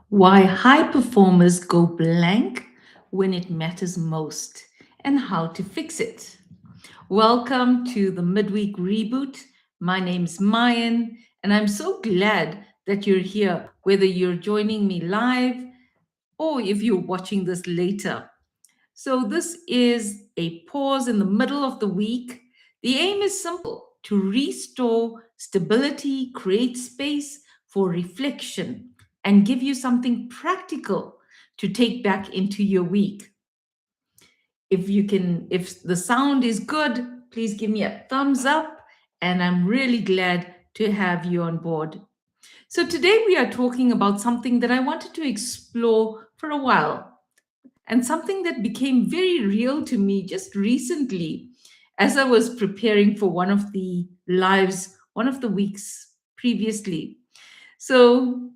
Why high performers go blank when it matters most, and how to fix it. Welcome to the Midweek Reboot. My name's Myan, and I'm so glad that you're here, whether you're joining me live or if you're watching this later. So, this is a pause in the middle of the week. The aim is simple: to restore stability, create space for reflection, and give you something practical to take back into your week. If the sound is good, please give me a thumbs up, and I'm really glad to have you on board. So, today we are talking about something that I wanted to explore for a while and something that became very real to me just recently as I was preparing for one of the lives, one of the weeks previously. So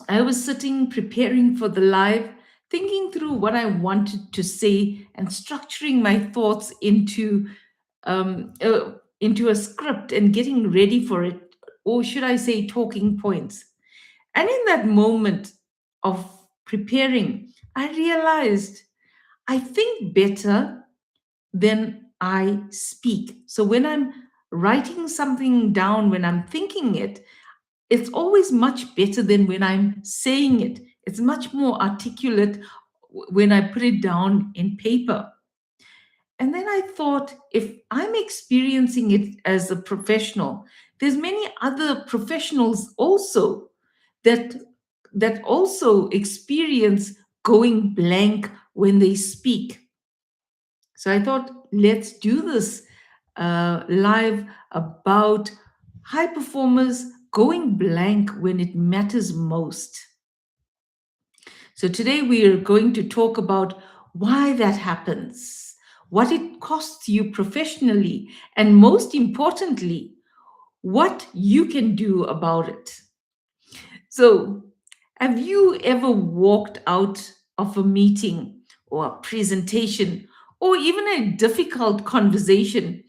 I was sitting preparing for the live, thinking through what I wanted to say and structuring my thoughts um, uh, into a script and getting ready for it, or should I say, talking points. And in that moment of preparing, I realized I think better than I speak. So when I'm writing something down, when I'm thinking it, it's always much better than when I'm saying it. It's much more articulate when I put it down in paper. And then I thought, if I'm experiencing it as a professional, there's many other professionals also that that also experience going blank when they speak. So I thought, let's do this live about high performers going blank when it matters most. So today we are going to talk about why that happens, what it costs you professionally, and most importantly, what you can do about it. So, have you ever walked out of a meeting or a presentation or even a difficult conversation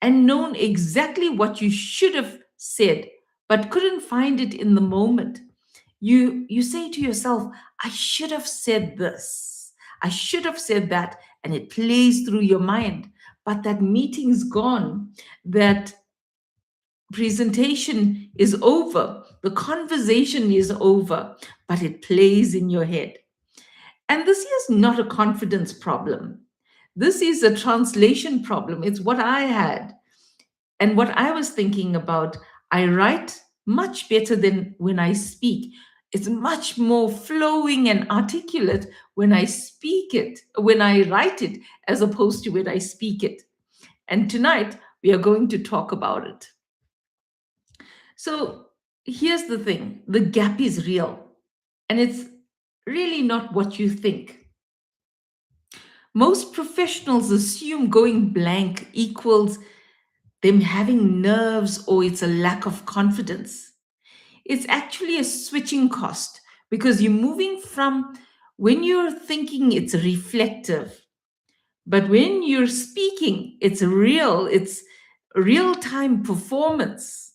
and known exactly what you should have said but couldn't find it in the moment? You say to yourself, I should have said this. I should have said that, and it plays through your mind. But that meeting's gone. That presentation is over, the conversation is over, but it plays in your head. And this is not a confidence problem. This is a translation problem. It's what I had and what I was thinking about. I write much better than when I speak. It's much more flowing and articulate when I speak it, when I write it, as opposed to when I speak it. And tonight we are going to talk about it. So here's the thing, the gap is real, and it's really not what you think. Most professionals assume going blank equals them having nerves or it's a lack of confidence. It's actually a switching cost because you're moving from when you're thinking, it's reflective, but when you're speaking, it's real time performance.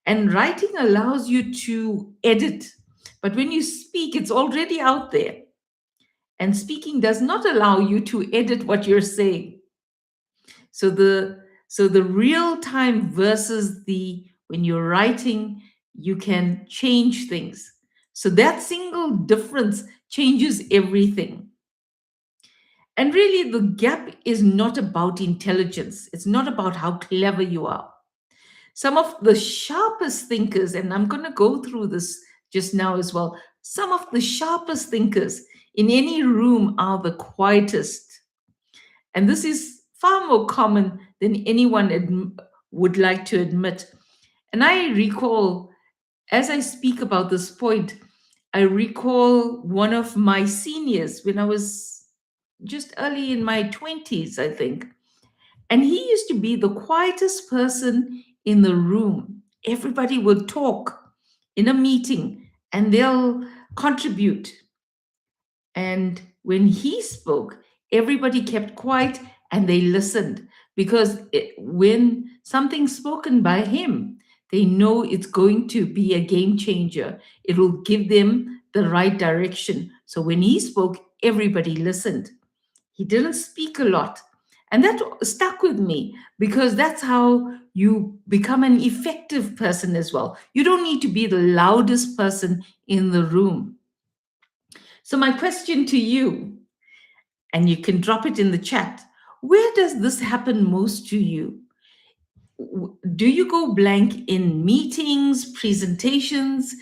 And writing allows you to edit. But when you speak, it's already out there. And speaking does not allow you to edit what you're saying. So the real time versus the when you're writing, you can change things. So that single difference changes everything. And really, the gap is not about intelligence. It's not about how clever you are. Some of the sharpest thinkers, and I'm going to go through this just now as well, some of the sharpest thinkers in any room are the quietest. And this is far more common than anyone would like to admit. And I recall, as I speak about this point, I recall one of my seniors when I was just early in my 20s, I think. And he used to be the quietest person in the room. Everybody would talk in a meeting and they'll contribute. And when he spoke, everybody kept quiet and they listened because when something's spoken by him, they know it's going to be a game changer. It will give them the right direction. So when he spoke, everybody listened. He didn't speak a lot. And that stuck with me because that's how you become an effective person as well. You don't need to be the loudest person in the room. So, my question to you, and you can drop it in the chat, where does this happen most to you? Do you go blank in meetings, presentations,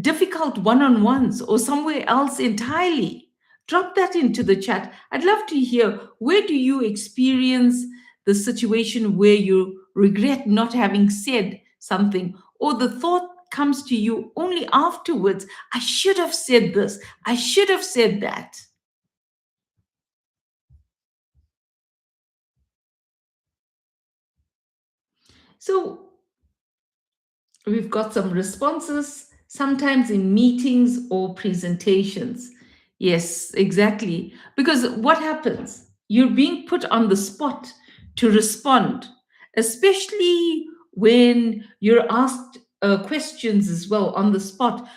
difficult one on ones, or somewhere else entirely? Drop that into the chat. I'd love to hear, where do you experience the situation where you regret not having said something, or the thought comes to you only afterwards? I should have said this, I should have said that. So, we've got some responses, sometimes in meetings or presentations. Yes, exactly. Because what happens? You're being put on the spot to respond, especially when you're asked questions as well on the spot.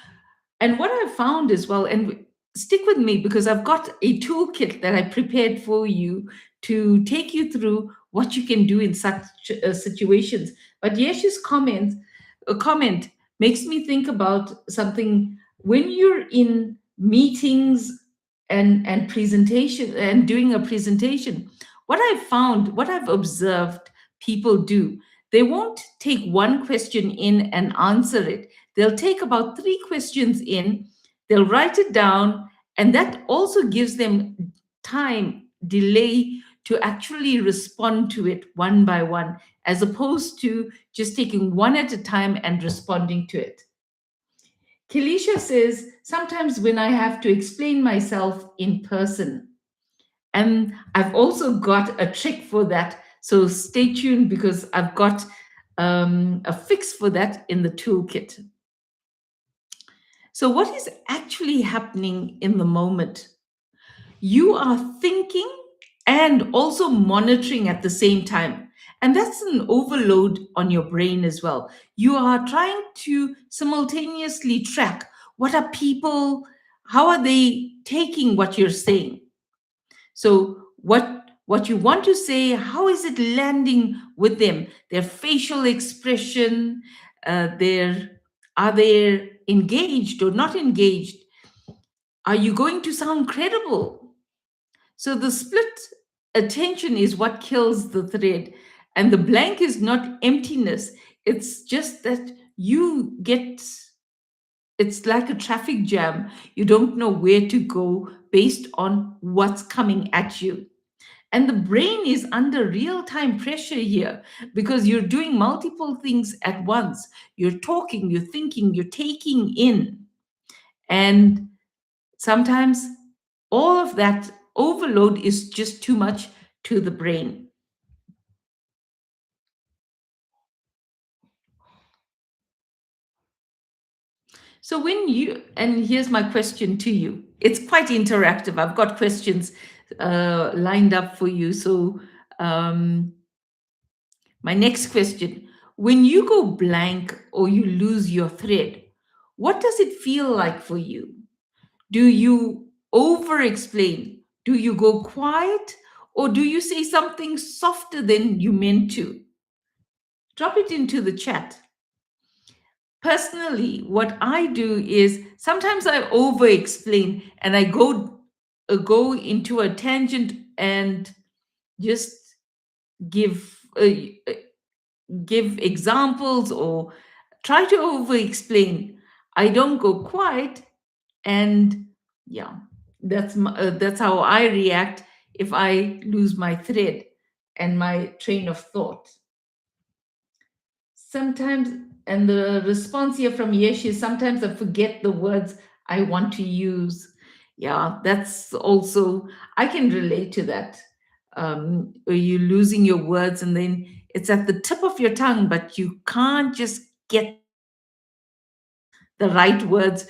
And what I found as well, and stick with me because I've got a toolkit that I prepared for you to take you through what you can do in such situations. But Yesh's a comment makes me think about something when you're in meetings and presentation and doing a presentation. What I've observed people do, they won't take one question in and answer it. They'll take about three questions in, they'll write it down, and that also gives them time delay to actually respond to it one by one, as opposed to just taking one at a time and responding to it. Kelisha says, sometimes when I have to explain myself in person, and I've also got a trick for that. So stay tuned because I've got a fix for that in the toolkit. So, what is actually happening in the moment? You are thinking and also monitoring at the same time. And that's an overload on your brain as well. You are trying to simultaneously track what are people, how are they taking what you're saying? So what you want to say, how is it landing with them? Their facial expression, their are they engaged or not engaged? Are you going to sound credible? So the split attention is what kills the thread. And the blank is not emptiness. It's just that you get, it's like a traffic jam. You don't know where to go based on what's coming at you. And the brain is under real time pressure here because you're doing multiple things at once. You're talking, you're thinking, you're taking in. And sometimes all of that overload is just too much to the brain. So, and here's my question to you, it's quite interactive. I've got questions lined up for you. So, um, my next question, when you go blank or you lose your thread, what does it feel like for you? Do you over explain? Do you go quiet? Or do you say something softer than you meant to? Drop it into the chat. Personally, what I do is sometimes I over explain and I go into a tangent and just give give examples or try to over explain. I don't go quiet, and yeah, that's how I react if I lose my thread and my train of thought. Sometimes, and the response here from Yesh is, sometimes I forget the words I want to use. Yeah, that's also, I can relate to that. Are you losing your words and then it's at the tip of your tongue, but you can't just get the right words